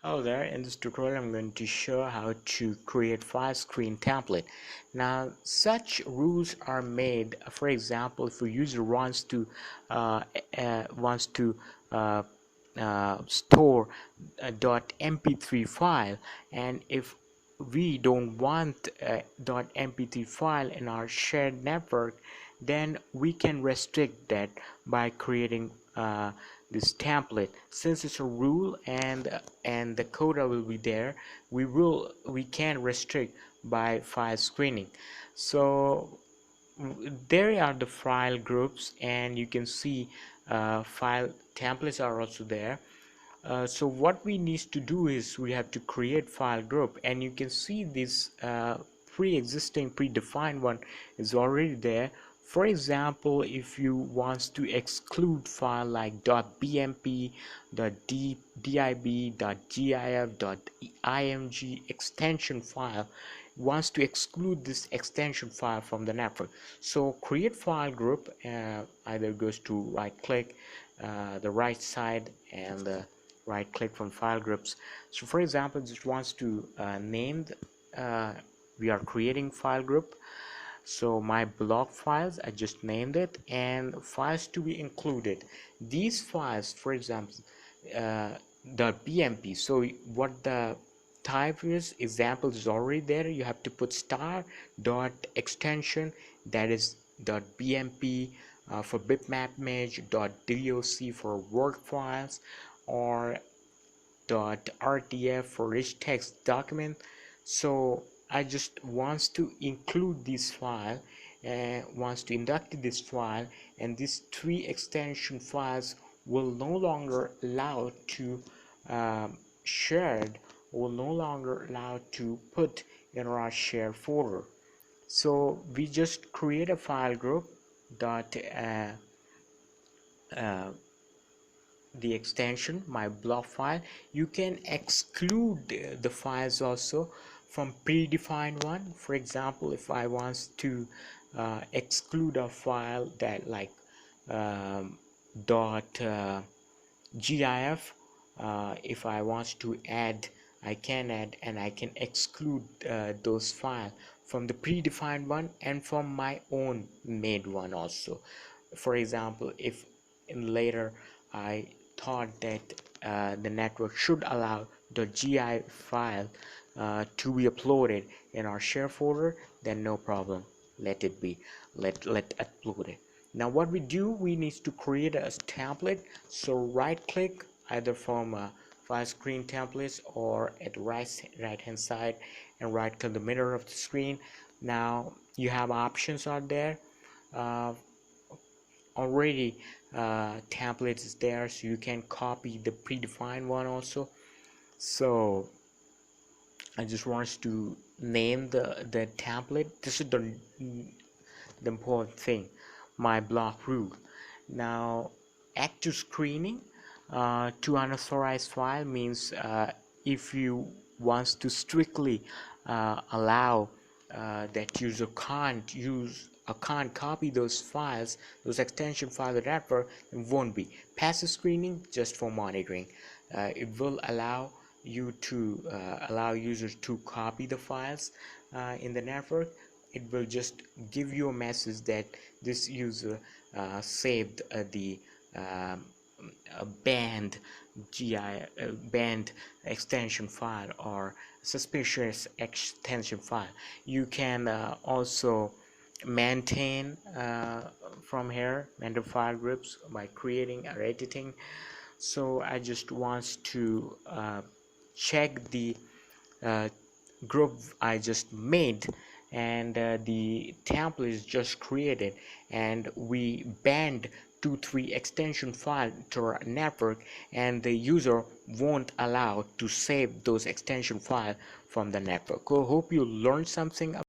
Hello there, in this tutorial I'm going to show how to create file screen template. Now such rules are made, for example, if a user uh, wants to uh, store a .mp3 file, and if we don't want a .mp3 file in our shared network, then we can restrict that by creating this template. Since it's a rule and the quota will be there, we can restrict by file screening. So there are the file groups, and you can see file templates are also there. So what we need to do is we have to create file group, and you can see this pre-existing predefined one is already there. For example, if you want to exclude file like .bmp, .dib, .gif, .img extension file, wants to exclude this extension file from the network. So create file group either goes to right click the right side and right click from file groups. So for example, just wants to name we are creating file group, so my blog files, I just named it, and files to be included. These files, for example, uh, .bmp, so what the type is, example is already there. You have to put star dot extension, that is .bmp, for bitmap image, doc for work files, or .rtf for rich text document. So I just wants to include this file and wants to induct this file, and these three extension files will no longer allow to shared, will no longer allow to put in our share folder. So we just create a file group dot the extension my blog file. You can exclude the files also from predefined one. For example, if I want to exclude a file that like .gif, if I want to add, I can add, and I can exclude those files from the predefined one and from my own made one also. For example, if in later I thought that the network should allow the .gi file to be uploaded in our share folder, then no problem, let it be, let upload it. Now what we do, we need to create a template. So right click either from file screen templates or at right hand side and right click the middle of the screen. Now you have options out there. Already templates is there, so you can copy the predefined one also. So I just want to name the template. This is the important thing, my block rule. Now active screening to unauthorized file means if you want to strictly allow that user can't copy those files, those extension files or whatever, it won't be. Passive screening, just for monitoring. It will allow you to allow users to copy the files in the network. It will just give you a message that this user saved the banned banned extension file or suspicious extension file. You can also maintain from here maintain file groups by creating or editing. So I just want to check the group I just made, and the template is just created, and we banned 2-3 extension file to our network, and the user won't allow to save those extension file from the network. I hope you learned something.